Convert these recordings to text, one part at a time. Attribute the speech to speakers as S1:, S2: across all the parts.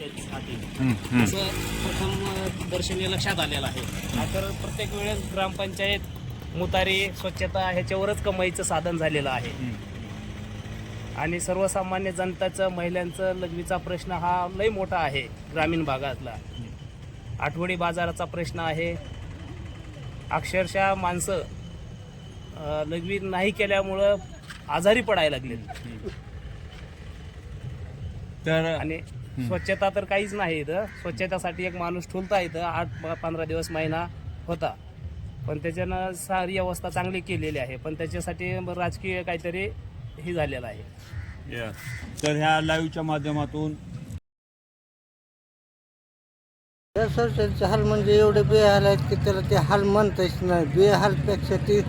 S1: साठी असं प्रथम दर्शनी लक्षात आलेलं आहे. तर प्रत्येक वेळेस ग्रामपंचायत मुतारी स्वच्छता ह्याच्यावरच कमाईचं साधन झालेलं आहे. आणि सर्वसामान्य जनताचं महिलांचं लघवीचा प्रश्न हा लई मोठा आहे. ग्रामीण भागातला आठवडी बाजाराचा प्रश्न आहे. अक्षरशः माणसं लघवी नाही केल्यामुळं आजारी पडायला लागले. तर आणि स्वच्छता तर काहीच नाही इथं. स्वच्छतेसाठी एक माणूस ठुलता इथं 8-15 दिवस महिना होता, पण त्याच्यानं सारी अवस्था चांगली केलेली आहे. पण त्याच्यासाठी राजकीय काहीतरी हे झालेलं आहे.
S2: तर ह्या लाईव्हच्या माध्यमातून
S3: त्यांचे हाल म्हणजे एवढे बेहाल आहेत की त्याला ते हाल म्हणताच नाही. बेहालपेक्षा ती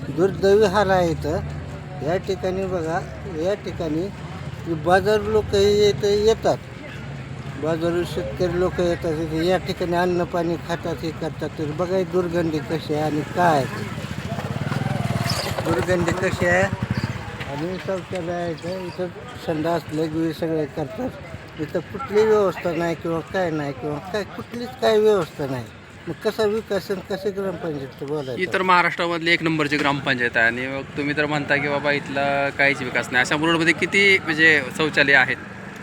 S3: दुर्दैवी हाल आहे. तर या ठिकाणी बघा, या ठिकाणी बाजार लोक येतात, बाजारू शेतकरी लोक येतात इथे. या ठिकाणी अन्न पाणी खातात, हे करतात. तर बघा दुर्गंधी कशी आहे आणि काय दुर्गंधी कशी आहे. आणि शौचालय आहे इथं, संडास लघवी सगळे करतात. इथं कुठली व्यवस्था नाही किंवा काय नाही किंवा काय कुठलीच काय व्यवस्था नाही. मग कसा विकास आणि कसे ग्रामपंचायत बोलायचं.
S4: ही तर महाराष्ट्रामधली एक नंबरची ग्रामपंचायत आहे. आणि मग तुम्ही तर म्हणता की बाबा इथला काहीच विकास नाही. अशा मुरुडमध्ये किती म्हणजे शौचालय आहेत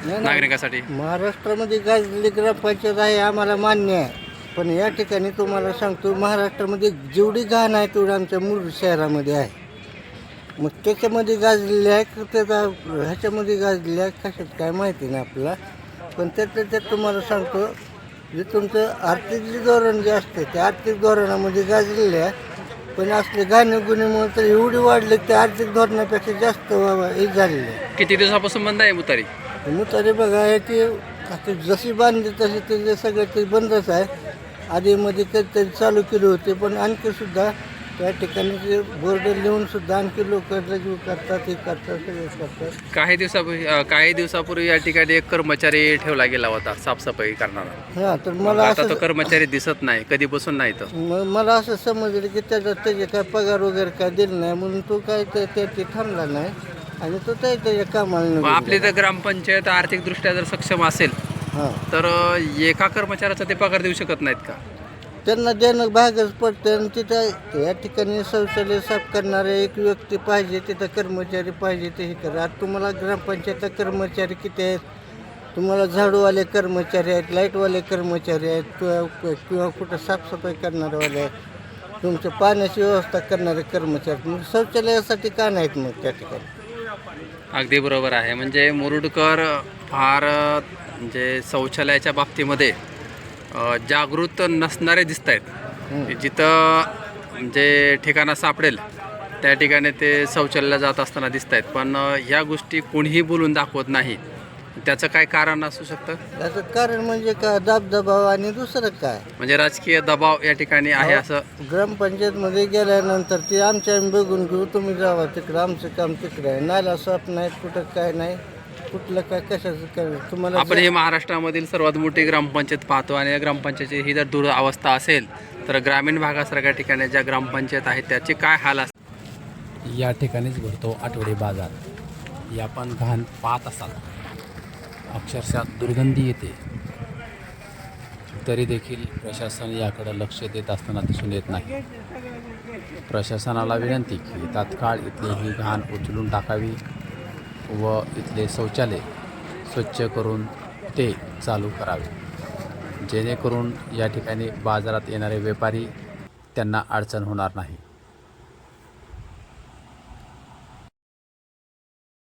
S4: नागरिकांसाठी?
S3: महाराष्ट्रामध्ये गाजलेली ग्रामपंचायत आहे, आम्हाला मान्य आहे. पण या ठिकाणी तुम्हाला सांगतो, महाराष्ट्रामध्ये जेवढी घाण आहे तेवढी आमच्या मुरुड शहरामध्ये आहे. मग त्याच्यामध्ये गाजलेली आहे का त्याचा ह्याच्यामध्ये गाजलेली आहे कशात काय माहिती नाही आपल्याला. पण त्यात तुम्हाला सांगतो, जे तुमचं आर्थिक जे धोरण जे असते त्या आर्थिक धोरणामध्ये गाजलेले आहे. पण असले गुन्हेमुळे तर एवढी वाढले की आर्थिक धोरणापेक्षा जास्त हे झालेलं आहे.
S4: किती दिवसापासून बंद आहे मुतारी?
S3: मुतारी बघा आहे ती जशी बांधली तशी ते सगळं ते बंदच आहे. आधीमध्ये कधीतरी चालू केले होते, पण आणखी सुद्धा त्या ठिकाणी ते बोर्ड लिहून सुद्धा आणखी लोक लघवी करतात, हे करतात, सगळे करतात.
S4: काही दिवसापूर्वी या ठिकाणी एक कर्मचारी ठेवला गेला होता साफसफाई करणारा.
S3: हां, तर मला
S4: आता
S3: असं
S4: तो कर्मचारी दिसत नाही, कधी बसून नाही. तर
S3: मला असं समजलं की त्याचे काय पगार वगैरे काय दिलं नाही, म्हणून तो काय ते थांबला नाही आणि तो त्याच्या कामाला.
S4: आपली तर ग्रामपंचायत आर्थिकदृष्ट्या जर सक्षम असेल
S3: हां,
S4: तर एका कर्मचाऱ्याचा ते पगार देऊ शकत नाहीत का?
S3: त्यांना देणं भागच पडतं. आणि तिथं या ठिकाणी शौचालय साफ करणारे एक व्यक्ती पाहिजे, तिथं कर्मचारी पाहिजे. ते हे करा. आता तुम्हाला ग्रामपंचायत कर्मचारी किती आहेत? तुम्हाला झाडूवाले कर्मचारी आहेत, लाईटवाले कर्मचारी आहेत, किंवा कुठं साफसफाई करणारेवाले आहेत, तुमच्या पाण्याची व्यवस्था करणारे कर्मचारी. मग शौचालयासाठी का नाहीत मग त्या ठिकाणी?
S4: अगदी बरोबर आहे. म्हणजे मुरुडकर फार म्हणजे शौचालयाच्या बाबतीमध्ये जागृत नसणारे दिसत आहेत. जिथं म्हणजे ठिकाणं सापडेल त्या ठिकाणी ते शौचालयाला जात असताना दिसत आहेत. पण ह्या गोष्टी कोणीही बोलून दाखवत नाही. त्याचं काय कारण असू शकतं?
S3: त्याचं कारण म्हणजे काय, दबदबाव आणि दुसरं काय
S4: म्हणजे राजकीय दबाव या ठिकाणी आहे असं.
S3: ग्रामपंचायतमध्ये गेल्यानंतर ते आमच्या आम्ही बघून घेऊ, तुम्ही जावा तिकडं, आमचं काम तिकडं आहे. नाला साफ नाही, कुठं काय नाही, कुठलं काय कशाचं काय तुम्हाला.
S4: आपण हे महाराष्ट्रामधील सर्वात मोठी ग्रामपंचायत पाहतो आणि या ग्रामपंचायतीची ही जर दुरावस्था असेल तर ग्रामीण भागासारख्या ठिकाणी ज्या ग्रामपंचायत आहेत त्याचे काय हाल असतात?
S5: या ठिकाणीच भरतो आठवडी बाजार. ही आपण घाण पाहत असाल, अक्षरशः दुर्गंधी येते. तरी देखील प्रशासन याकडे लक्ष देत असताना दिसून येत नाही. प्रशासनाला विनंती की तात्काळ इथली ही घाण उचलून टाकावी व इथले शौचालय स्वच्छ करून ते चालू करावे, जेणेकरून या ठिकाणी बाजारात येणारे व्यापारी त्यांना अडचण होणार नाही.